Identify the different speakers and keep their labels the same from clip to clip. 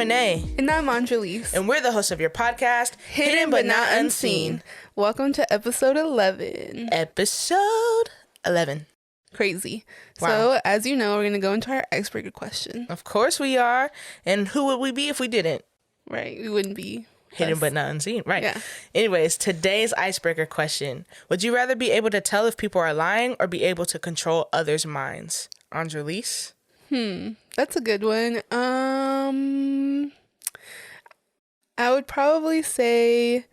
Speaker 1: Renee.
Speaker 2: And I'm Angelise.
Speaker 1: And we're the hosts of your podcast, Hidden But Not Unseen.
Speaker 2: Welcome to episode 11.
Speaker 1: Episode 11.
Speaker 2: Crazy.
Speaker 1: Wow.
Speaker 2: So, as you know, we're going to go into our icebreaker question.
Speaker 1: Of course we are. And who would we be if we didn't?
Speaker 2: Right. We wouldn't be
Speaker 1: Hidden
Speaker 2: us.
Speaker 1: But Not Unseen. Right.
Speaker 2: Yeah.
Speaker 1: Anyways, today's icebreaker question. Would you rather be able to tell if people are lying or be able to control others' minds? Angelise?
Speaker 2: That's a good one. I would probably say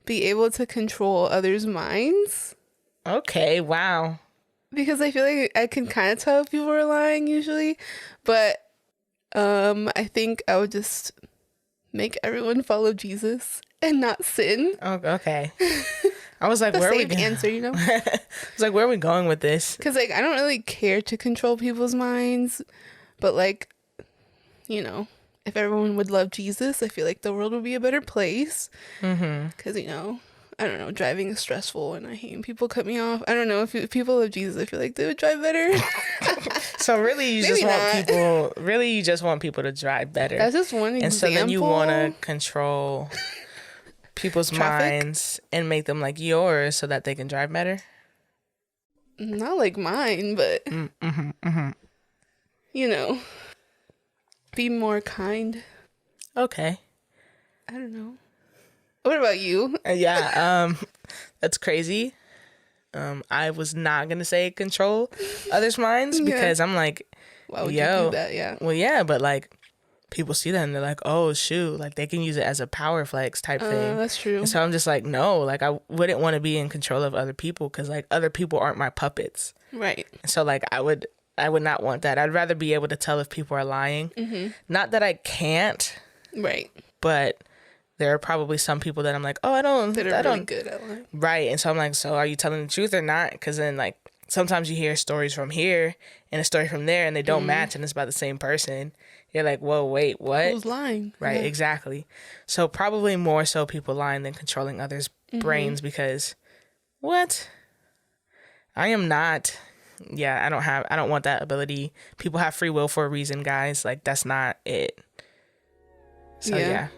Speaker 2: be able to control others' minds.
Speaker 1: Okay, wow.
Speaker 2: Because I feel like I can kind of tell if people are lying usually. But I think I would just make everyone follow Jesus and not sin.
Speaker 1: Oh, okay. I was like,
Speaker 2: The
Speaker 1: where are we
Speaker 2: safe
Speaker 1: going?
Speaker 2: answer, you know?
Speaker 1: I was like, where are we going with this?
Speaker 2: Because, like, I don't really care to control people's minds. But, like, you know, if everyone would love Jesus, I feel like the world would be a better place. Because, you know, I don't know, driving is stressful and I hate when people cut me off. I don't know, if people love Jesus, I feel like they would drive better.
Speaker 1: So really you just want people to drive better.
Speaker 2: That's just one example.
Speaker 1: And so then you want to control people's
Speaker 2: Traffic?
Speaker 1: minds and make them like yours so that they can drive better.
Speaker 2: Not like mine, but, you know, be more kind.
Speaker 1: Okay.
Speaker 2: I don't know. What about you?
Speaker 1: That's crazy. I was not going to say control others' minds because I'm like,
Speaker 2: Why would you do that? Yeah.
Speaker 1: well, yeah, but like people see that and they're like, oh, shoot, like they can use it as a power flex type thing.
Speaker 2: That's true.
Speaker 1: And so I'm just like, no, like I wouldn't want to be in control of other people because like other people aren't my puppets.
Speaker 2: Right.
Speaker 1: And so like I would not want that. I'd rather be able to tell if people are lying. Not that I can't,
Speaker 2: Right.
Speaker 1: but there are probably some people that I'm like, oh, I don't
Speaker 2: Really good at lying.
Speaker 1: Right. And so I'm like, so are you telling the truth or not? Because then like sometimes you hear stories from here and a story from there and they don't match and it's about the same person. You're like, whoa, wait, what?
Speaker 2: Who's lying?
Speaker 1: Right,
Speaker 2: Yeah.
Speaker 1: exactly. So probably more so people lying than controlling others' brains because what? I am not. Yeah, I don't want that ability. People have free will for a reason, guys. Like that's not it. So yeah.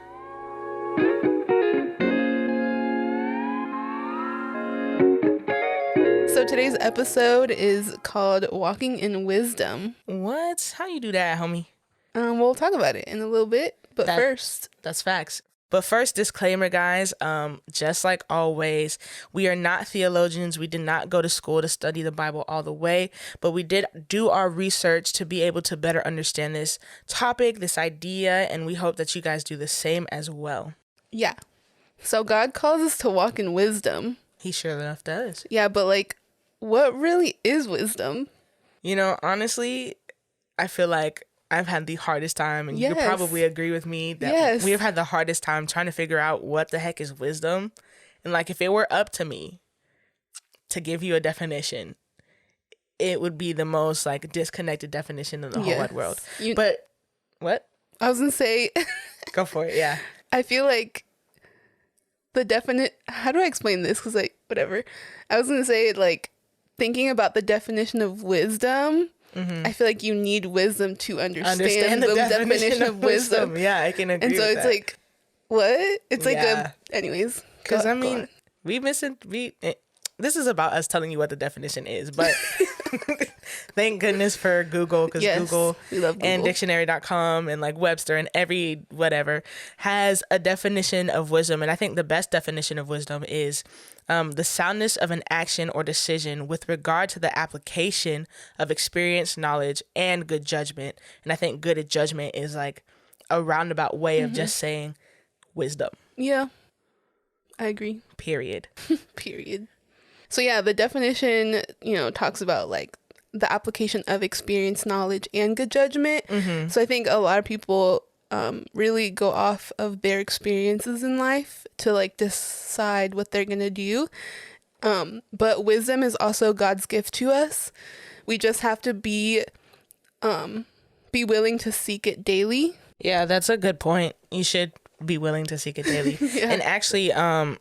Speaker 2: So today's episode is called Walking in Wisdom.
Speaker 1: What? How you do that, homie?
Speaker 2: We'll talk about it in a little bit, but first,
Speaker 1: That's facts. But first, disclaimer, guys, just like always, we are not theologians. We did not go to school to study the Bible all the way, but we did do our research to be able to better understand this topic, this idea, and we hope that you guys do the same as well.
Speaker 2: yeah. So God calls us to walk in wisdom.
Speaker 1: He sure enough does.
Speaker 2: Yeah, but like, what really is wisdom?
Speaker 1: You know, honestly, I feel like I've had the hardest time, and you could
Speaker 2: Yes.
Speaker 1: probably agree with me that
Speaker 2: Yes.
Speaker 1: we have had the hardest time trying to figure out what the heck is wisdom. And like, if it were up to me to give you a definition, it would be the most like disconnected definition in the whole wide world. But what?
Speaker 2: I was gonna say,
Speaker 1: Go for it. Yeah.
Speaker 2: I feel like how do I explain this? Because like, whatever. I was gonna say, like, thinking about the definition of wisdom, I feel like you need wisdom to understand the definition of wisdom.
Speaker 1: Yeah, I can agree.
Speaker 2: And so
Speaker 1: with
Speaker 2: it's
Speaker 1: that.
Speaker 2: like, what? It's like
Speaker 1: Yeah.
Speaker 2: anyways.
Speaker 1: Because
Speaker 2: go
Speaker 1: I mean,
Speaker 2: on.
Speaker 1: this is about us telling you what the definition is, but thank goodness for Google, because
Speaker 2: Yes,
Speaker 1: Google
Speaker 2: we love
Speaker 1: and
Speaker 2: Google.
Speaker 1: dictionary.com and like Webster and every whatever has a definition of wisdom. And I think the best definition of wisdom is the soundness of an action or decision with regard to the application of experience, knowledge, and good judgment. And I think good judgment is like a roundabout way of just saying wisdom.
Speaker 2: Yeah, I agree.
Speaker 1: Period.
Speaker 2: Period. So yeah, the definition, talks about like the application of experience, knowledge, and good judgment. So I think a lot of people really go off of their experiences in life to like decide what they're gonna do. But wisdom is also God's gift to us. We just have to be willing to seek it daily.
Speaker 1: Yeah, that's a good point. You should be willing to seek it daily. And actually,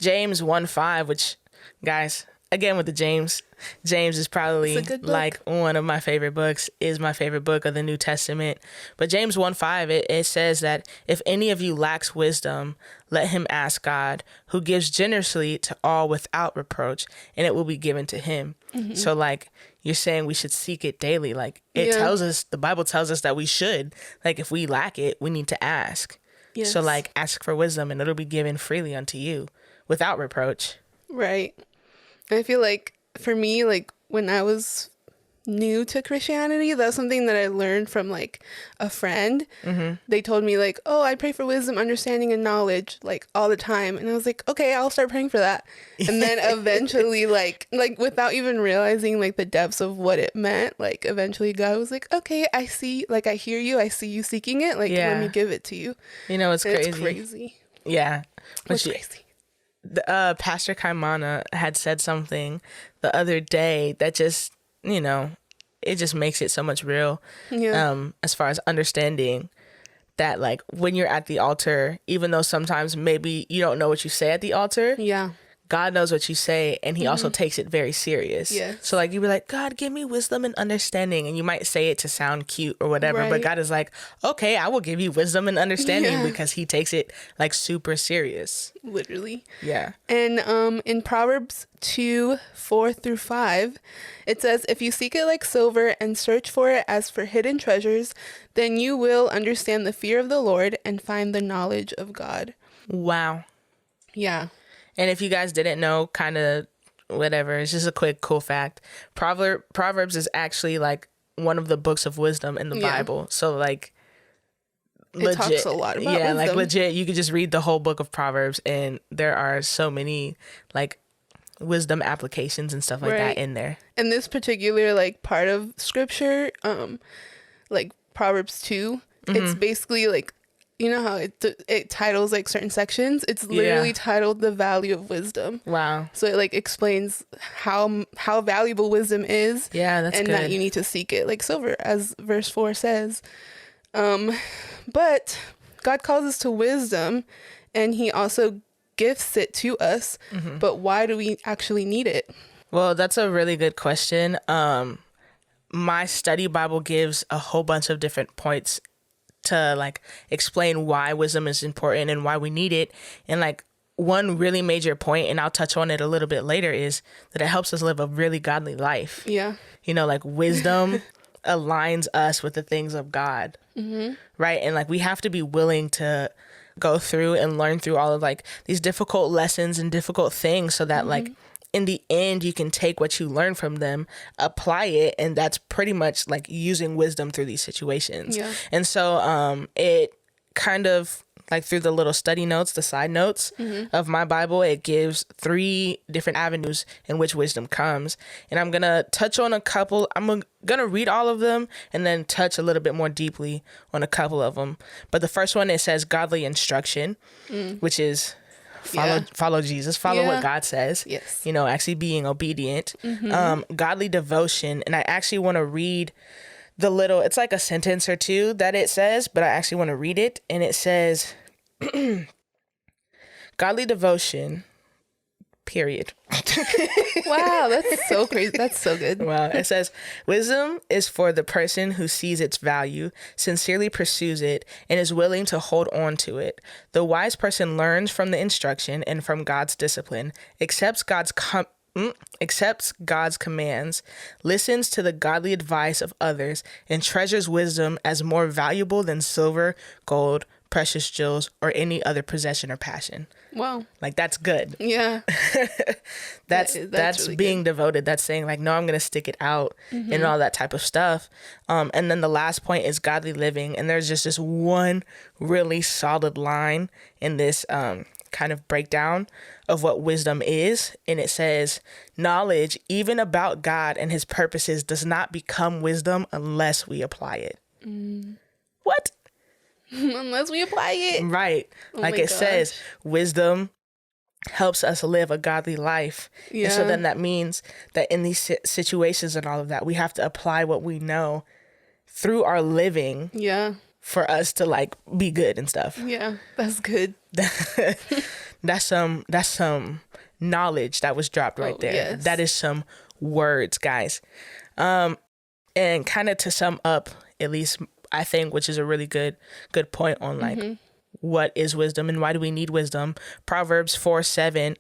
Speaker 1: James 1:5, which, guys, again, with the James is probably like one of my favorite books, is my favorite book of the New Testament. But James 1:5, it says that if any of you lacks wisdom, let him ask God, who gives generously to all without reproach, and it will be given to him. So like you're saying we should seek it daily. Like it tells us, the Bible tells us that we should, like if we lack it, we need to ask. Yes. So like ask for wisdom and it'll be given freely unto you without reproach.
Speaker 2: Right. I feel like for me, like when I was new to Christianity, that's something that I learned from like a friend. They told me like, oh, I pray for wisdom, understanding, and knowledge like all the time. And I was like, okay, I'll start praying for that. And then eventually like without even realizing like the depths of what it meant, like eventually God was like, okay, I see, like I hear you, I see you seeking it, like let me give it to you.
Speaker 1: You know, it's crazy.
Speaker 2: It's crazy.
Speaker 1: Yeah.
Speaker 2: What's crazy?
Speaker 1: Pastor Kaimana had said something the other day that just, you know, it just makes it so much real. As far as understanding that, like, when you're at the altar, even though sometimes maybe you don't know what you say at the altar, God knows what you say, and he also takes it very serious. So like you be like, God, give me wisdom and understanding, and you might say it to sound cute or whatever, but God is like, okay, I will give you wisdom and understanding, because he takes it like super serious.
Speaker 2: Literally.
Speaker 1: Yeah.
Speaker 2: And in Proverbs 2:4-5, it says, if you seek it like silver and search for it as for hidden treasures, then you will understand the fear of the Lord and find the knowledge of God.
Speaker 1: Wow.
Speaker 2: Yeah.
Speaker 1: And if you guys didn't know, kind of whatever, it's just a quick cool fact. Proverbs is actually like one of the books of wisdom in the Bible. So like legit,
Speaker 2: it talks a lot about wisdom.
Speaker 1: Like legit, you could just read the whole book of Proverbs and there are so many like wisdom applications and stuff like that in there.
Speaker 2: And this particular like part of scripture, like Proverbs 2, it's basically like, you know how it titles like certain sections? It's literally titled The Value of Wisdom.
Speaker 1: Wow.
Speaker 2: So it like explains how valuable wisdom is.
Speaker 1: Yeah, that's
Speaker 2: and
Speaker 1: good.
Speaker 2: that you need to seek it like silver, as verse 4 says. But God calls us to wisdom, and he also gifts it to us. But why do we actually need it?
Speaker 1: Well, that's a really good question. My study Bible gives a whole bunch of different points to like explain why wisdom is important and why we need it. And like one really major point, and I'll touch on it a little bit later, is that it helps us live a really godly life.
Speaker 2: Yeah.
Speaker 1: You know, like wisdom aligns us with the things of God. Right. And like we have to be willing to go through and learn through all of like these difficult lessons and difficult things so that like in the end you can take what you learn from them, apply it, and that's pretty much like using wisdom through these situations. And so it kind of like through the little study notes, the side notes of my Bible, it gives 3 different avenues in which wisdom comes. And I'm gonna touch on a couple. I'm gonna read all of them and then touch a little bit more deeply on a couple of them. But the first one, it says godly instruction, which is follow Jesus, follow what God says. You know, actually being obedient. Godly devotion, and I actually want to read the little, it's like a sentence or two that it says, but I actually want to read it. And it says, godly devotion, period.
Speaker 2: Wow, that's so crazy. That's so good.
Speaker 1: Wow. It says, wisdom is for the person who sees its value, sincerely pursues it, and is willing to hold on to it. The wise person learns from the instruction and from God's discipline, accepts God's commands, listens to the godly advice of others, and treasures wisdom as more valuable than silver, gold, precious jewels, or any other possession or passion.
Speaker 2: Wow.
Speaker 1: Like that's good.
Speaker 2: Yeah.
Speaker 1: that's
Speaker 2: really
Speaker 1: being
Speaker 2: good.
Speaker 1: devoted. That's saying like, no, I'm going to stick it out and all that type of stuff. And then the last point is godly living. And there's just this one really solid line in this kind of breakdown of what wisdom is. And it says, knowledge, even about God and his purposes, does not become wisdom unless we apply it. What?
Speaker 2: Unless we apply it.
Speaker 1: Right. Like it says, wisdom helps us live a godly life. And so then that means that in these situations and all of that, we have to apply what we know through our living. For us to like be good and stuff.
Speaker 2: Yeah, that's good.
Speaker 1: That's some knowledge that was dropped right there.
Speaker 2: Yes.
Speaker 1: That is some words, guys. And kind of to sum up, at least I think, which is a really good point on like what is wisdom and why do we need wisdom. Proverbs 4:7,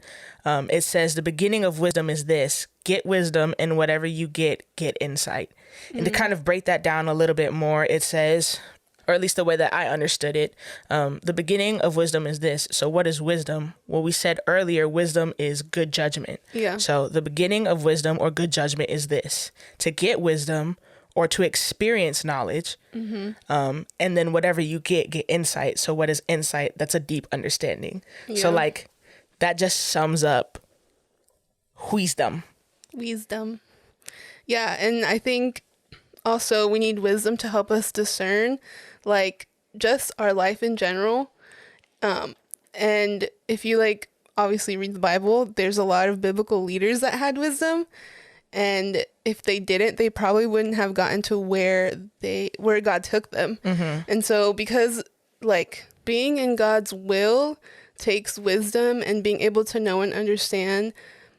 Speaker 1: it says, the beginning of wisdom is this: get wisdom, and whatever you get insight. And to kind of break that down a little bit more, it says, or at least the way that I understood it, the beginning of wisdom is this. So what is wisdom? Well, we said earlier, wisdom is good judgment. Yeah. So the beginning of wisdom or good judgment is this: to get wisdom or to experience knowledge. And then whatever you get insight. So what is insight? That's a deep understanding. Yeah. So like that just sums up wisdom.
Speaker 2: Yeah. And I think also we need wisdom to help us discern like just our life in general. And if you like obviously read the Bible, there's a lot of biblical leaders that had wisdom. And if they didn't, they probably wouldn't have gotten to where God took them. And so because like being in God's will takes wisdom, and being able to know and understand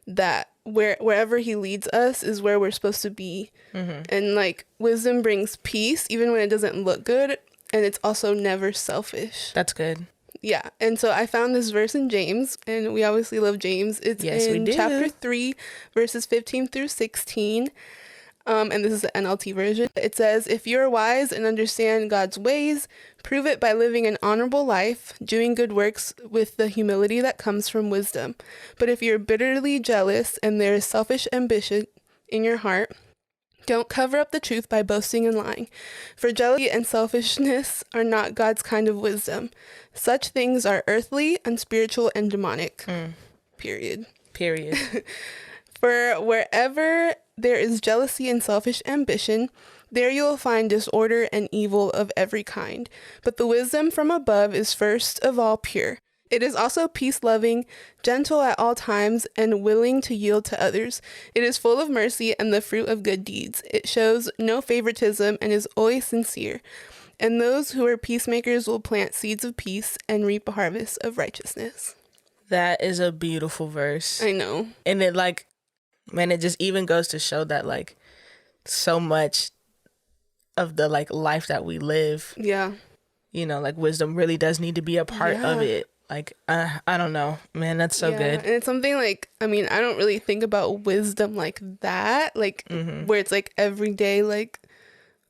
Speaker 2: that wherever he leads us is where we're supposed to be. And like wisdom brings peace even when it doesn't look good, and it's also never selfish.
Speaker 1: That's good.
Speaker 2: Yeah. And so I found this verse in James, and we obviously love James. It's in chapter 3, verses 15 through 16. And this is the NLT version. It says, if you're wise and understand God's ways, prove it by living an honorable life, doing good works with the humility that comes from wisdom. But if you're bitterly jealous and there is selfish ambition in your heart, don't cover up the truth by boasting and lying. For jealousy and selfishness are not God's kind of wisdom. Such things are earthly, unspiritual, and demonic. Period. For wherever there is jealousy and selfish ambition, there you will find disorder and evil of every kind. But the wisdom from above is first of all pure. It is also peace-loving, gentle at all times, and willing to yield to others. It is full of mercy and the fruit of good deeds. It shows no favoritism and is always sincere. And those who are peacemakers will plant seeds of peace and reap a harvest of righteousness.
Speaker 1: That is a beautiful verse.
Speaker 2: I know.
Speaker 1: And it like, man, it just even goes to show that like so much of the like life that we live.
Speaker 2: Yeah.
Speaker 1: You know, like wisdom really does need to be a part of it. Like, I don't know, man, that's so good.
Speaker 2: And it's something like, I mean, I don't really think about wisdom like that, like where it's like every day, like,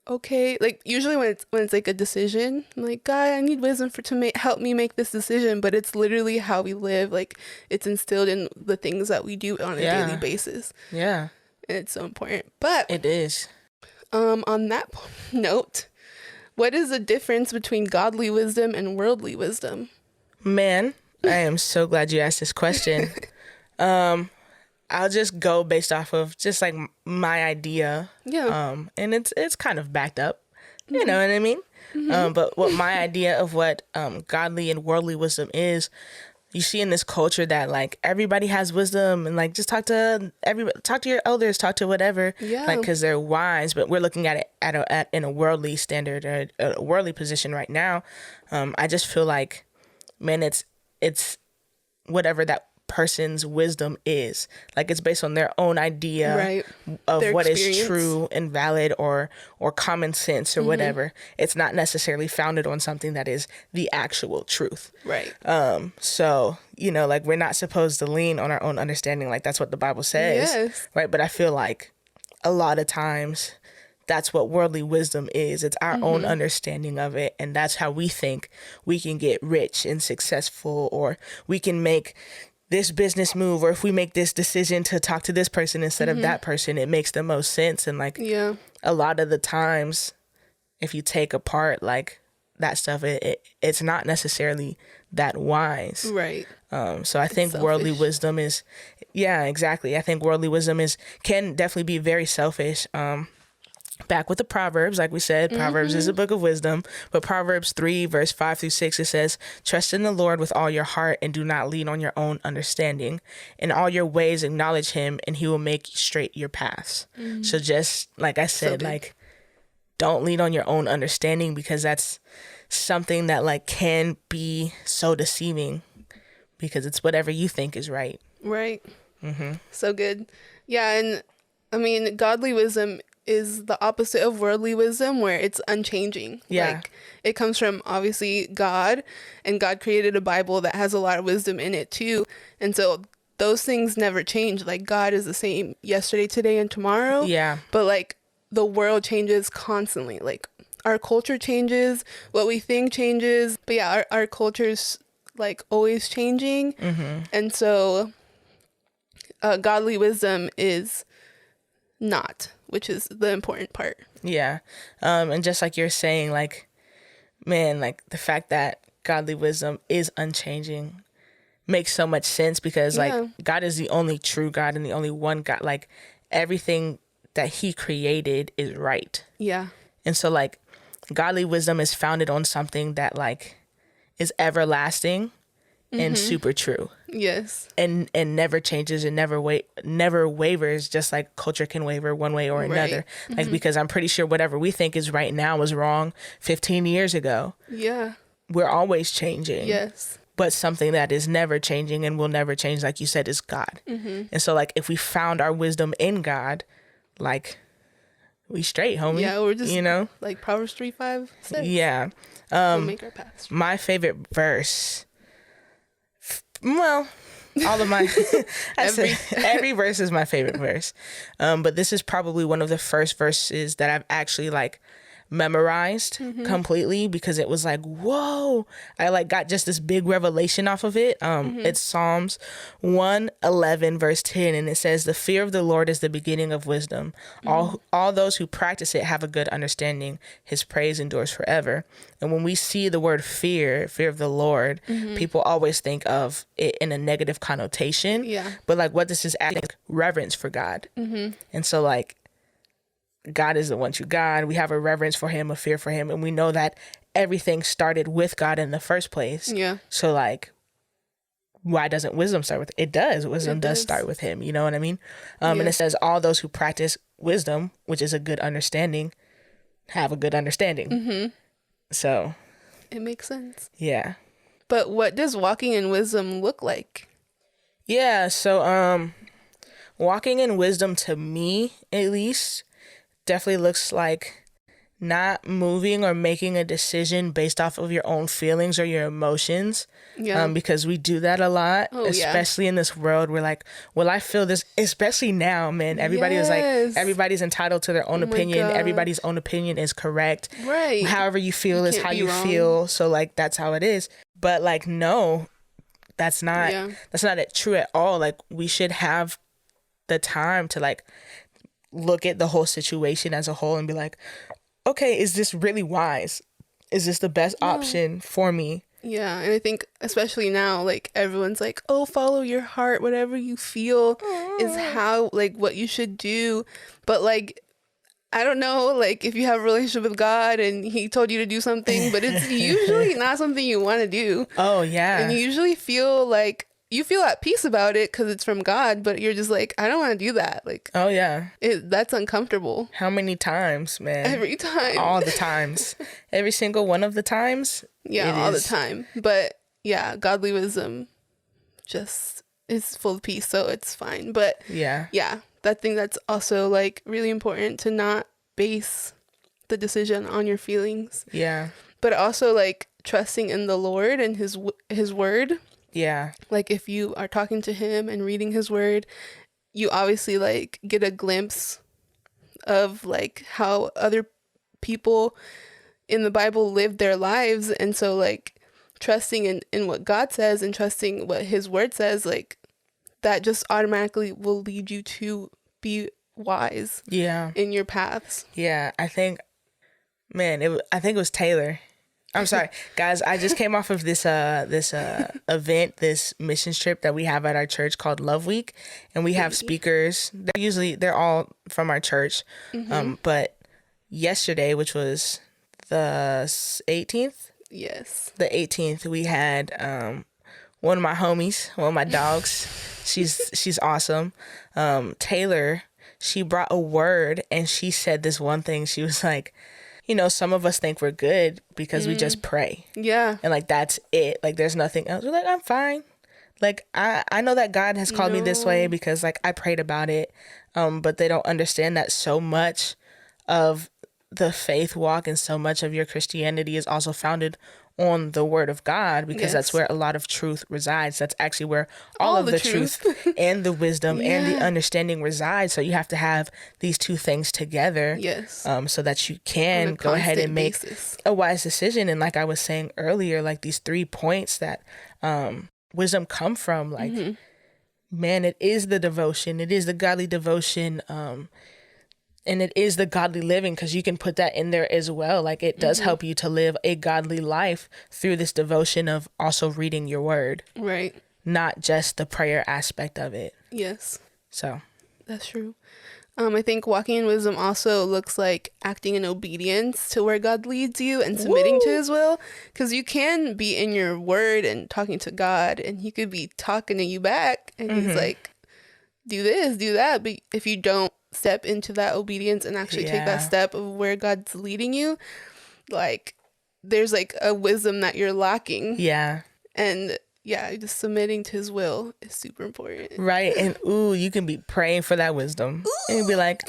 Speaker 2: okay, like usually when it's like a decision, I'm like, God, I need wisdom to help me make this decision. But it's literally how we live. Like it's instilled in the things that we do on a daily basis. Yeah. And it's so important. But
Speaker 1: it is.
Speaker 2: On that note, what is the difference between godly wisdom and worldly wisdom?
Speaker 1: Man, I am so glad you asked this question. I'll just go based off of just like my idea. Yeah. And it's kind of backed up. You know what I mean? But what my idea of what godly and worldly wisdom is, you see in this culture that like everybody has wisdom and like just talk to your elders, talk to whatever, like because they're wise. But we're looking at it in a worldly standard or a worldly position right now. I just feel like, man, it's whatever that person's wisdom is. Like it's based on their own idea of their what experience is true and valid or common sense or whatever. It's not necessarily founded on something that is the actual truth. Right. So, you know, like we're not supposed to lean on our own understanding. Like that's what the Bible says. Yes. Right. But I feel like a lot of times that's what worldly wisdom is. It's our own understanding of it. And that's how we think we can get rich and successful, or we can make this business move, or if we make this decision to talk to this person instead of that person, it makes the most sense. And like a lot of the times, if you take apart like that stuff, it's not necessarily that wise. Right. So I think worldly wisdom is, exactly. I think worldly wisdom can definitely be very selfish. Back with the Proverbs, like we said, Proverbs is a book of wisdom, but Proverbs 3 verse 5 through 6, it says, trust in the Lord with all your heart and do not lean on your own understanding. In all your ways acknowledge him and he will make straight your paths. So just like I said, like don't lean on your own understanding, because that's something that like can be so deceiving, because it's whatever you think is right.
Speaker 2: Right. So good. Yeah, and I mean, godly wisdom is the opposite of worldly wisdom, where it's unchanging.
Speaker 1: Yeah.
Speaker 2: Like, it comes from obviously God, and God created a Bible that has a lot of wisdom in it too. And so those things never change. Like, God is the same yesterday, today, and tomorrow.
Speaker 1: Yeah.
Speaker 2: But like, the world changes constantly. Like, our culture changes, what we think changes. But yeah, our culture's like always changing. And so godly wisdom is not, which is the important part.
Speaker 1: Yeah. And just like you're saying, like, man, like the fact that godly wisdom is unchanging makes so much sense, because like God is the only true God and the only one God. Like, everything that he created is right.
Speaker 2: Yeah.
Speaker 1: And so like godly wisdom is founded on something that like is everlasting and super true.
Speaker 2: Yes.
Speaker 1: And never changes and never wavers, just like culture can waver one way or another. Like, because I'm pretty sure whatever we think is right now was wrong 15 years ago.
Speaker 2: Yeah.
Speaker 1: We're always changing.
Speaker 2: Yes.
Speaker 1: But something that is never changing and will never change, like you said, is God. And so like if we found our wisdom in God, like we straight, homie.
Speaker 2: Yeah, we're just,
Speaker 1: you know,
Speaker 2: like Proverbs 3:5 says.
Speaker 1: Yeah.
Speaker 2: We'll make our paths straight.
Speaker 1: My favorite verse, well, all of my every verse is my favorite verse, but this is probably one of the first verses that I've actually like memorized completely, because it was like, whoa, I like got just this big revelation off of it. It's Psalms 111 verse 10, and it says, the fear of the Lord is the beginning of wisdom. All those who practice it have a good understanding. His praise endures forever. And when we see the word fear of the Lord, people always think of it in a negative connotation.
Speaker 2: Yeah.
Speaker 1: But like what this is adding, reverence for God. And so like God is the one true God. We have a reverence for him, a fear for him. And we know that everything started with God in the first place.
Speaker 2: Yeah.
Speaker 1: So like, why doesn't wisdom start with it? It does. Wisdom does start with him. You know what I mean? And it says all those who practice wisdom, which is a good understanding, have a good understanding. So.
Speaker 2: It makes sense.
Speaker 1: Yeah.
Speaker 2: But what does walking in wisdom look like?
Speaker 1: Yeah. So walking in wisdom, to me at least, definitely looks like not moving or making a decision based off of your own feelings or your emotions.
Speaker 2: Yeah.
Speaker 1: Because we do that a lot, especially in this world. We're like, well, I feel this, especially now, man. Everybody is like, everybody's entitled to their own opinion. Everybody's own opinion is correct.
Speaker 2: Right.
Speaker 1: However you feel is how you feel. So like, that's how it is. But like, no, that's not it true at all. Like, we should have the time to like look at the whole situation as a whole and be like, okay, is this really wise? Is this the best option for me?
Speaker 2: Yeah, and I think especially now, like, everyone's like, oh, follow your heart, whatever you feel is how, like, what you should do. But like, I don't know, like, if you have a relationship with God and he told you to do something, but it's usually not something you want to do.
Speaker 1: Oh yeah.
Speaker 2: And you usually feel like you feel at peace about it because it's from God, but you're just like, I don't want to do that. Like,
Speaker 1: oh yeah,
Speaker 2: that's uncomfortable.
Speaker 1: How many times, man?
Speaker 2: Every time.
Speaker 1: All the times. Every single one of the times.
Speaker 2: Yeah, all the time. But yeah, godly wisdom just is full of peace, so it's fine. But yeah, I think that's also like really important, to not base the decision on your feelings.
Speaker 1: Yeah.
Speaker 2: But also like trusting in the Lord and his word.
Speaker 1: Yeah.
Speaker 2: Like, if you are talking to him and reading his word, you obviously like get a glimpse of like how other people in the Bible lived their lives. And so like trusting in what God says and trusting what his word says, like that just automatically will lead you to be wise in your paths.
Speaker 1: Yeah. I think it was Taylor. I'm sorry, guys. I just came off of this event, this missions trip that we have at our church called Love Week, and we have speakers. They're all from our church. But yesterday, which was the 18th, the 18th, we had one of my homies, one of my dogs. she's awesome. Taylor. She brought a word, and she said this one thing. She was like, you know, some of us think we're good because we just pray.
Speaker 2: Yeah.
Speaker 1: And like, that's it. Like, there's nothing else. We're like, I'm fine. Like, I know that God has called me this way because, like, I prayed about it, but they don't understand that so much of the faith walk and so much of your Christianity is also founded on the word of God, because that's where a lot of truth resides. That's actually where all of the truth and the wisdom and the understanding resides. So you have to have these two things together, so that you can go ahead and make a wise decision. And like I was saying earlier, like these 3 points that wisdom come from, like, man, it is the devotion, it is the godly devotion, and it is the godly living, because you can put that in there as well. Like, it does help you to live a godly life through this devotion of also reading your word.
Speaker 2: Right.
Speaker 1: Not just the prayer aspect of it.
Speaker 2: Yes.
Speaker 1: So.
Speaker 2: That's true. I think walking in wisdom also looks like acting in obedience to where God leads you and submitting to his will. Because you can be in your word and talking to God, and he could be talking to you back, and he's like, do this, do that. But if you don't step into that obedience and actually take that step of where God's leading you, like, there's like a wisdom that you're lacking.
Speaker 1: Yeah.
Speaker 2: And just submitting to his will is super important.
Speaker 1: Right. And you can be praying for that wisdom. And be like,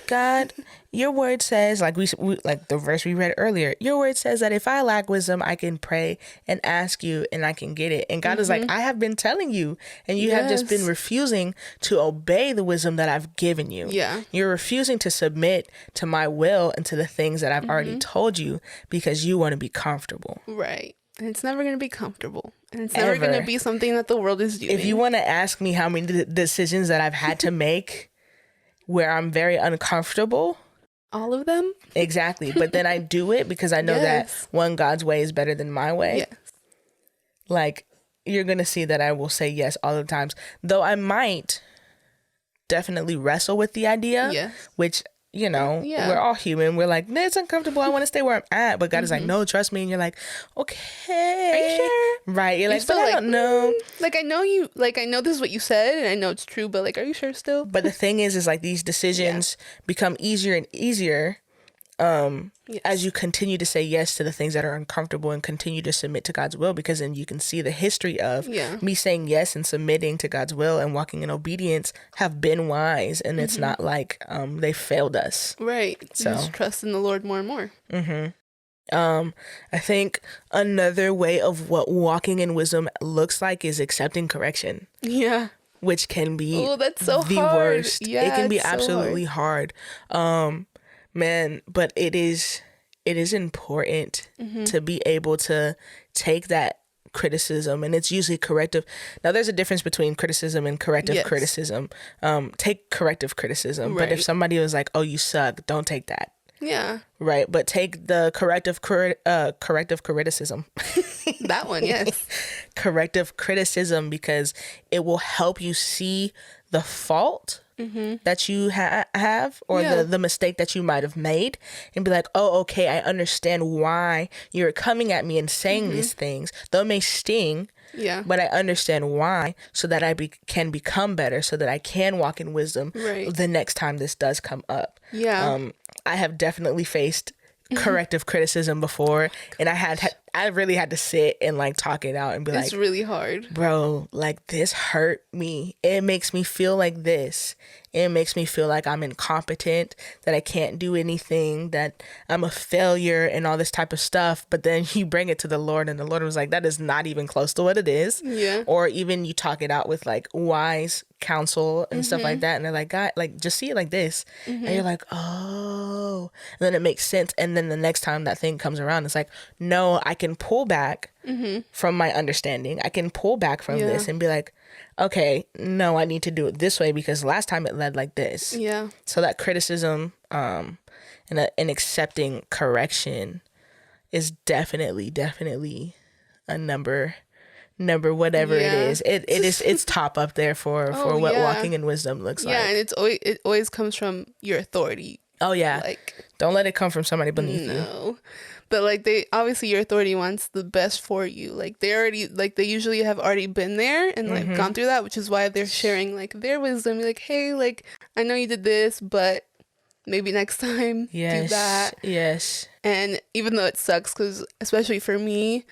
Speaker 1: God, your word says, like we like the verse we read earlier, your word says that if I lack wisdom, I can pray and ask you and I can get it. And God is like, I have been telling you, and you have just been refusing to obey the wisdom that I've given you.
Speaker 2: Yeah.
Speaker 1: You're refusing to submit to my will and to the things that I've already told you, because you want to be comfortable.
Speaker 2: Right. And it's never going to be comfortable. And it's never going to be something that the world is doing.
Speaker 1: If you want to ask me how many decisions that I've had to make where I'm very uncomfortable.
Speaker 2: All of them?
Speaker 1: Exactly. But then I do it because I know that, one, God's way is better than my way.
Speaker 2: Yes.
Speaker 1: Like, you're going to see that I will say yes all the times. Though I might definitely wrestle with the idea, which, you know, we're all human. We're like, it's uncomfortable. I want to stay where I'm at. But God is like, no, trust me. And you're like, okay.
Speaker 2: Are you sure?
Speaker 1: Right. You're like, but I don't know.
Speaker 2: Like, I know this is what you said, and I know it's true, but like, are you sure still?
Speaker 1: But the thing is like, these decisions become easier and easier as you continue to say yes to the things that are uncomfortable and continue to submit to God's will, because then you can see the history of me saying yes and submitting to God's will and walking in obedience have been wise, and it's not like they failed us.
Speaker 2: Right. So just trust in the Lord more and more.
Speaker 1: I think another way of what walking in wisdom looks like is accepting correction. Yeah. Which can be
Speaker 2: that's so
Speaker 1: the
Speaker 2: hard.
Speaker 1: worst.
Speaker 2: Yeah,
Speaker 1: it can be absolutely hard. Man, but it is important to be able to take that criticism, and it's usually corrective. Now, there's a difference between criticism and corrective criticism. Take corrective criticism, but if somebody was like, "Oh, you suck," don't take that. Yeah. Right, but take the corrective criticism.
Speaker 2: That one, yes.
Speaker 1: Corrective criticism, because it will help you see the fault that you have, or the mistake that you might have made, and be like, oh, okay, I understand why you're coming at me and saying these things, though it may sting, but I understand why, so that I can become better, so that I can walk in wisdom the next time this does come up. I have definitely faced corrective criticism before, and I really had to sit and like talk it out and be like,
Speaker 2: it's really hard,
Speaker 1: bro, like, this hurt me. It makes me feel like this. It makes me feel like I'm incompetent, that I can't do anything, that I'm a failure and all this type of stuff. But then you bring it to the Lord, and the Lord was like, that is not even close to what it is. Yeah. Or even you talk it out with like wise counsel and stuff like that, and they're like, God, like, just see it like this. And you're like, oh, and then it makes sense. And then the next time that thing comes around, it's like, no, I can pull back from my understanding. I can pull back from this and be like, okay, no, I need to do it this way, because last time it led like this. Yeah. So that criticism and accepting correction is definitely a number whatever it is. It's top up there for what walking in wisdom looks like.
Speaker 2: Yeah, and it always comes from your authority.
Speaker 1: Oh yeah. Like, don't let it come from somebody beneath you.
Speaker 2: No. But like, they obviously, your authority wants the best for you. Like, they usually have already been there and like gone through that, which is why they're sharing like their wisdom. Like, hey, like, I know you did this, but maybe next time do that. Yes. And even though it sucks, because especially for me,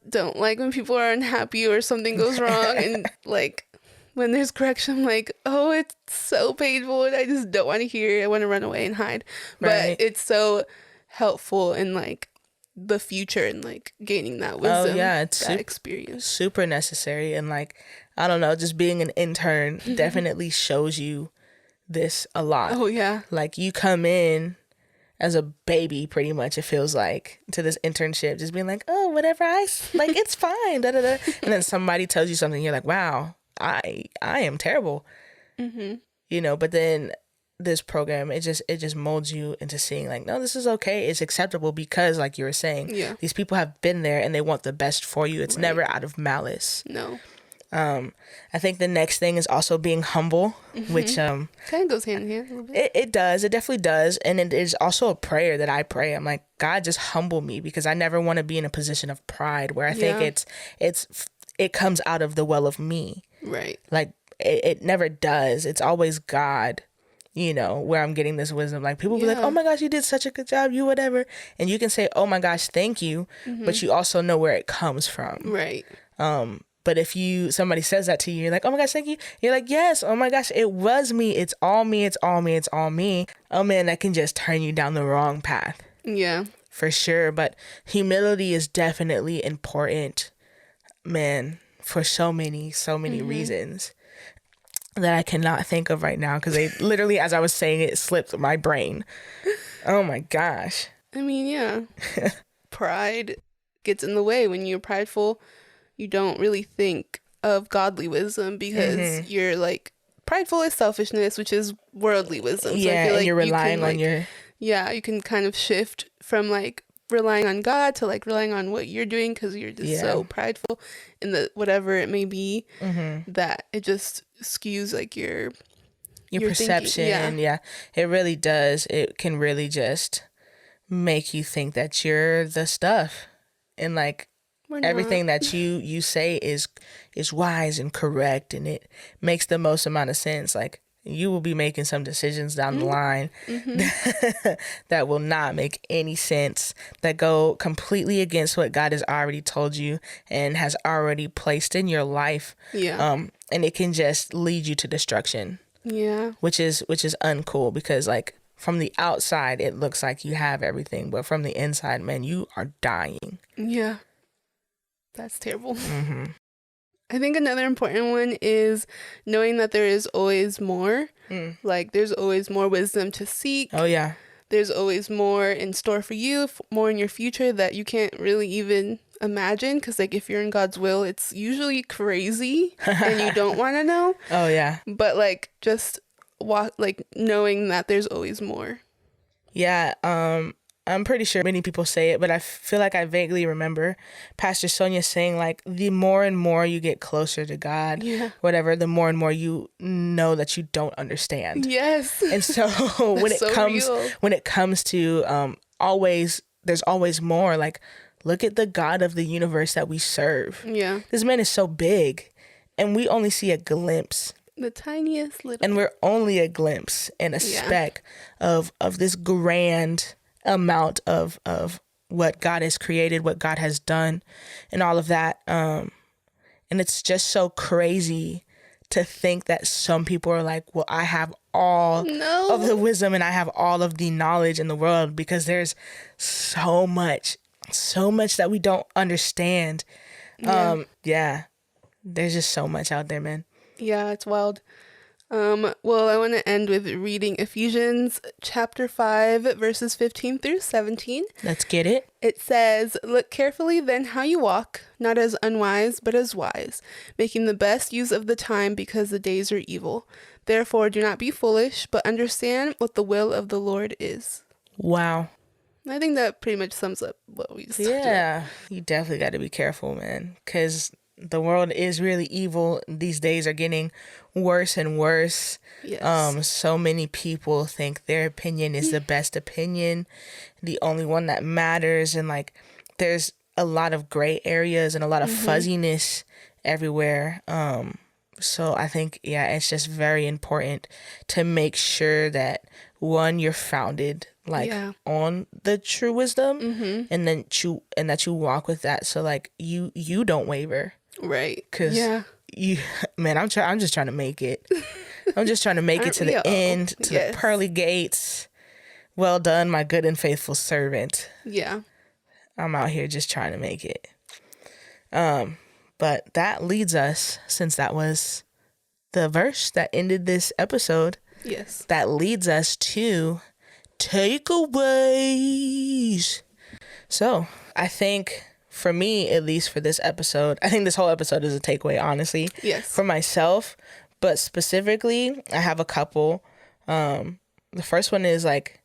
Speaker 2: don't like when people are unhappy or something goes wrong. And like when there's correction, I'm like, oh, it's so painful and I just don't want to hear it. I want to run away and hide.
Speaker 1: Right.
Speaker 2: But it's so helpful in like the future and like gaining that wisdom.
Speaker 1: Oh yeah, it's
Speaker 2: that experience.
Speaker 1: super necessary. And like, I don't know, just being an intern definitely shows you this a lot.
Speaker 2: Oh yeah.
Speaker 1: Like you come in as a baby, pretty much, it feels like, to this internship, just being like, oh, whatever like, it's fine, da da da. And then somebody tells you something, you're like, wow, I am terrible. You know, but then this program, it just molds you into seeing like, no, this is okay, it's acceptable, because like you were saying, these people have been there and they want the best for you. It's never out of malice.
Speaker 2: No.
Speaker 1: I think the next thing is also being humble, which
Speaker 2: kind of goes hand in hand a little bit.
Speaker 1: it does, it definitely does. And it is also a prayer that I pray. I'm like, God, just humble me, because I never want to be in a position of pride where I think it comes out of the well of me.
Speaker 2: Right.
Speaker 1: Like it never does. It's always God, you know, where I'm getting this wisdom. Like people be like, oh my gosh, you did such a good job, you whatever. And you can say, oh my gosh, thank you. But you also know where it comes from.
Speaker 2: Right.
Speaker 1: But if somebody says that to you, you're like, oh my gosh, thank you. You're like, yes, oh my gosh, it was me. It's all me. It's all me. It's all me. Oh man, that can just turn you down the wrong path.
Speaker 2: Yeah.
Speaker 1: For sure. But humility is definitely important, man, for so many reasons that I cannot think of right now, because they literally, as I was saying it, slipped my brain. Oh my gosh.
Speaker 2: I mean, yeah. Pride gets in the way. When you're prideful, you don't really think of godly wisdom, because you're like, prideful is selfishness, which is worldly wisdom. So
Speaker 1: yeah,
Speaker 2: I feel like
Speaker 1: and you're relying
Speaker 2: you can,
Speaker 1: on your...
Speaker 2: Yeah, you can kind of shift from like relying on God to like relying on what you're doing, because you're just so prideful in the whatever it may be, that it just skews like your
Speaker 1: perception. Yeah, it really does. It can really just make you think that you're the stuff, and like everything that you say is wise and correct, and it makes the most amount of sense. Like you will be making some decisions down the line that will not make any sense, that go completely against what God has already told you and has already placed in your life. And it can just lead you to destruction. Yeah. Which is uncool, because like from the outside it looks like you have everything, but from the inside, man, you are dying.
Speaker 2: Yeah. That's terrible. I think another important one is knowing that there is always more. Like there's always more wisdom to seek. Oh yeah. There's always more in store for you, more in your future that you can't really even imagine, because like if you're in God's will, it's usually crazy and you don't want to know. Oh yeah. But like just knowing that there's always more.
Speaker 1: Yeah. I'm pretty sure many people say it, but I feel like I vaguely remember Pastor Sonia saying like, the more and more you get closer to God, whatever, the more and more you know that you don't understand. Yes. And so when it comes to there's always more. Like, look at the God of the universe that we serve. Yeah. This man is so big, and we only see a glimpse.
Speaker 2: The tiniest little.
Speaker 1: And we're only a glimpse and a speck of this grand amount of what God has created, what God has done, and all of that. And it's just so crazy to think that some people are like, well, I have all of the wisdom and I have all of the knowledge in the world, because there's so much that we don't understand. There's just so much out there, man.
Speaker 2: Yeah, it's wild. Well, I want to end with reading Ephesians Chapter 5, verses 15 through 17.
Speaker 1: Let's get it.
Speaker 2: It says, "Look carefully then how you walk, not as unwise, but as wise, making the best use of the time, because the days are evil. Therefore, do not be foolish, but understand what the will of the Lord is." Wow. I think that pretty much sums up what we just talked about.
Speaker 1: Yeah, you definitely got to be careful, man, because the world is really evil. These days are getting worse and worse. Yes. So many people think their opinion is the best opinion, the only one that matters. And like, there's a lot of gray areas and a lot of fuzziness everywhere. So I think, it's just very important to make sure that, one, you're founded like
Speaker 2: Yeah.
Speaker 1: on the true wisdom, and then that you walk with that. So like you don't waver.
Speaker 2: Right.
Speaker 1: Cause
Speaker 2: Yeah.
Speaker 1: you, man, I'm just trying to make it. I'm just trying to make it to the end, to the pearly gates. Well done, my good and faithful servant.
Speaker 2: Yeah.
Speaker 1: I'm out here just trying to make it. But that leads us, since that was the verse that ended this episode.
Speaker 2: Yes.
Speaker 1: That leads us to takeaways. So I think, for me, at least for this episode, I think this whole episode is a takeaway, honestly.
Speaker 2: Yes.
Speaker 1: For myself, but specifically, I have a couple. The first one is like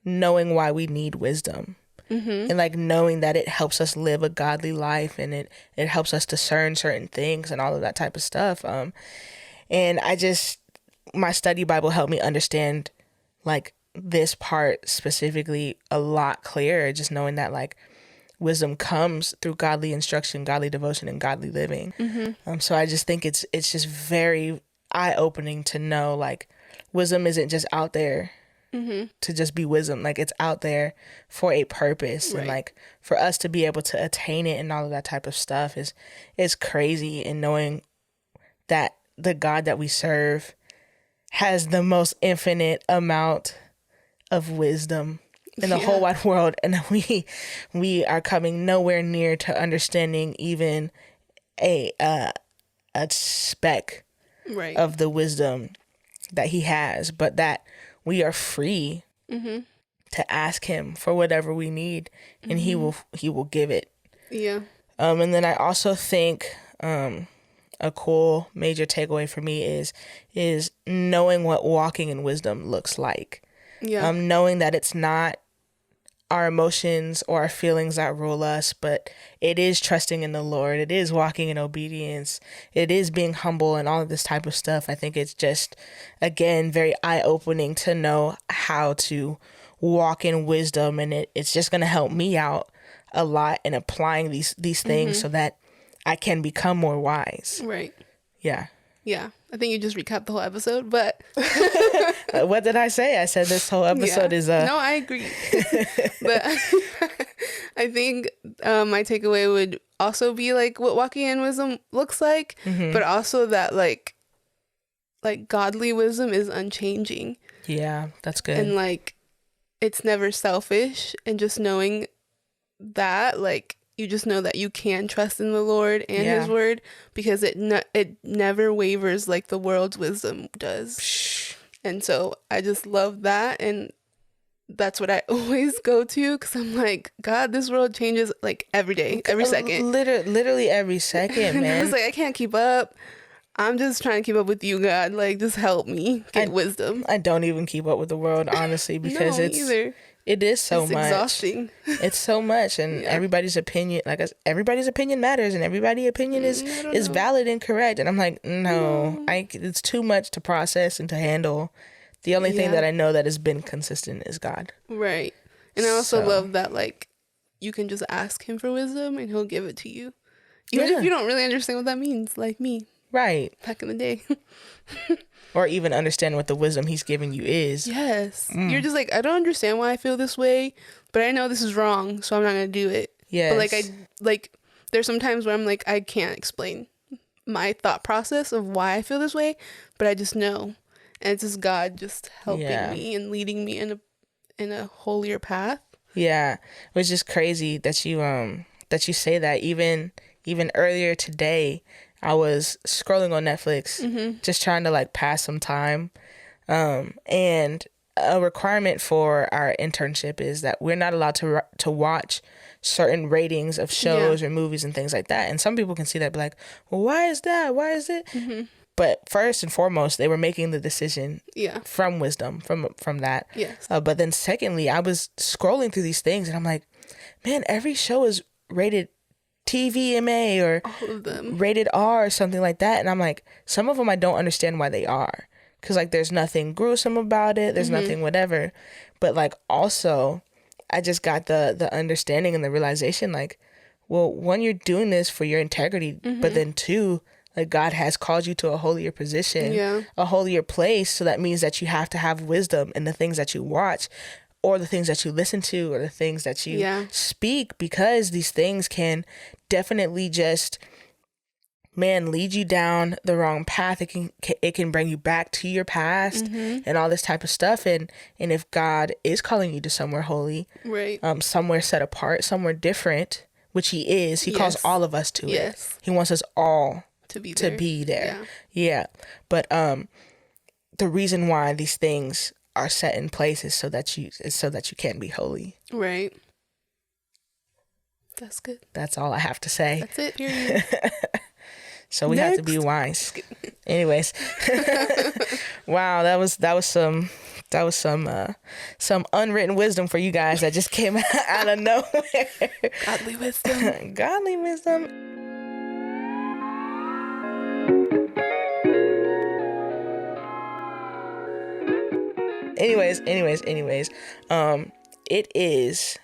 Speaker 1: knowing why we need wisdom. And like knowing that it helps us live a godly life, and it helps us discern certain things and all of that type of stuff. And my study Bible helped me understand like this part specifically a lot clearer, just knowing that like wisdom comes through godly instruction, godly devotion, and godly living. So I just think it's just very eye-opening to know like wisdom isn't just out there to just be wisdom. Like it's out there for a purpose. Right. And like for us to be able to attain it and all of that type of stuff is crazy. And knowing that the God that we serve has the most infinite amount of wisdom in the whole wide world, and we are coming nowhere near to understanding even a speck of the wisdom that he has, but that we are free to ask him for whatever we need, and he will give it.
Speaker 2: Yeah.
Speaker 1: And then I also think a cool major takeaway for me is knowing what walking in wisdom looks like. Yeah. Knowing that it's not our emotions or our feelings that rule us, but it is trusting in the Lord. It is walking in obedience. It is being humble and all of this type of stuff. I think it's just, again, very eye-opening to know how to walk in wisdom, and it's just going to help me out a lot in applying these things so that I can become more wise.
Speaker 2: Right.
Speaker 1: Yeah.
Speaker 2: Yeah. I think you just recapped the whole episode, but
Speaker 1: what did I say? I said this whole episode is
Speaker 2: No, I agree. But I think my takeaway would also be like what walking in wisdom looks like, but also that like godly wisdom is unchanging.
Speaker 1: Yeah, that's good.
Speaker 2: And like it's never selfish, and just knowing that like you just know that you can trust in the Lord and his word, because it never wavers like the world's wisdom does. And so I just love that. And that's what I always go to, because I'm like, God, this world changes like every day, every second.
Speaker 1: Literally every second, man.
Speaker 2: I was like, I can't keep up. I'm just trying to keep up with you, God. Like, just help me get wisdom.
Speaker 1: I don't even keep up with the world, honestly, because it is so much.
Speaker 2: Exhausting.
Speaker 1: It's so much, and everybody's opinion, everybody's opinion matters, and everybody's opinion is valid and correct. And I'm like, no, it's too much to process and to handle. The only thing that I know that has been consistent is God.
Speaker 2: Right. And I also love that like you can just ask him for wisdom and he'll give it to you, even if you don't really understand what that means, like me. Right. Back in the day.
Speaker 1: Or even understand what the wisdom he's giving you is.
Speaker 2: Yes. You're just like, I don't understand why I feel this way, but I know this is wrong, so I'm not going to do it. Yes. But there's some times where I'm like, I can't explain my thought process of why I feel this way, but I just know. And it's just God just helping me and leading me in a holier path. Yeah.
Speaker 1: Which is crazy that you say that. Even earlier today, I was scrolling on Netflix, just trying to like pass some time. And a requirement for our internship is that we're not allowed to watch certain ratings of shows or movies and things like that. And some people can see that, be like, well, why is that? Why is it? But first and foremost, they were making the decision from wisdom, from that. Yes. But then secondly, I was scrolling through these things and I'm like, man, every show is rated TVMA or
Speaker 2: all of them
Speaker 1: rated R or something like that. And I'm like, some of them I don't understand why they are. Because like there's nothing gruesome about it. There's nothing whatever. But like also, I just got the understanding and the realization like, well, one, you're doing this for your integrity. But then two, like God has called you to a holier position, a holier place. So that means that you have to have wisdom in the things that you watch. or the things that you listen to or the things that you
Speaker 2: Yeah.
Speaker 1: speak, because these things can definitely just, man, lead you down the wrong path. It can bring you back to your past and all this type of stuff. And if God is calling you to somewhere holy,
Speaker 2: Right.
Speaker 1: somewhere set apart, somewhere different, which he is, he calls
Speaker 2: Yes.
Speaker 1: all of us to
Speaker 2: Yes.
Speaker 1: it. He wants us all
Speaker 2: To be
Speaker 1: to
Speaker 2: there.
Speaker 1: be there.
Speaker 2: Yeah.
Speaker 1: Yeah. But the reason why these things are set in place is so that you can be holy.
Speaker 2: Right. That's good.
Speaker 1: That's all I have to say.
Speaker 2: That's it. Period.
Speaker 1: So we have to be wise. Anyways. Wow, that was some unwritten wisdom for you guys that just came out of nowhere.
Speaker 2: Godly wisdom.
Speaker 1: Godly wisdom. Anyways. It is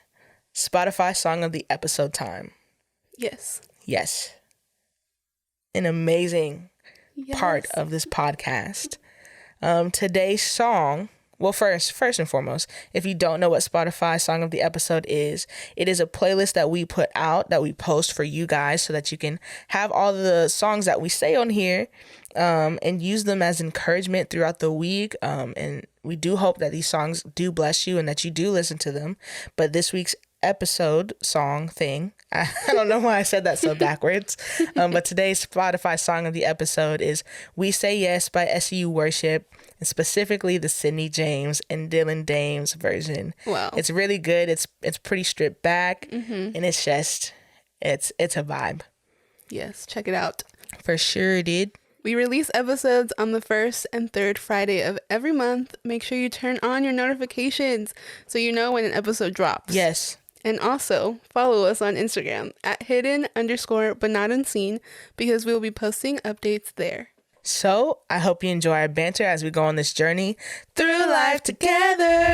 Speaker 1: Spotify Song of the Episode time.
Speaker 2: Yes.
Speaker 1: Yes. An amazing
Speaker 2: Yes.
Speaker 1: part of this podcast. Today's song, well, first and foremost, if you don't know what Spotify Song of the Episode is, it is a playlist that we put out, that we post for you guys so that you can have all the songs that we say on here and use them as encouragement throughout the week. And we do hope that these songs do bless you and that you do listen to them. But this week's episode song thing, I don't know why I said that so backwards, but today's Spotify Song of the Episode is We Say Yes by SEU Worship, and specifically the Sydney James and Dylan Dames version.
Speaker 2: Wow.
Speaker 1: It's really good. It's pretty stripped back, and it's just it's a vibe.
Speaker 2: Yes. Check it out.
Speaker 1: For sure, dude.
Speaker 2: We release episodes on the first and third Friday of every month. Make sure you turn on your notifications so you know when an episode drops.
Speaker 1: Yes.
Speaker 2: And also follow us on Instagram at hidden_but_not_unseen, because we will be posting updates there.
Speaker 1: So I hope you enjoy our banter as we go on this journey through life together.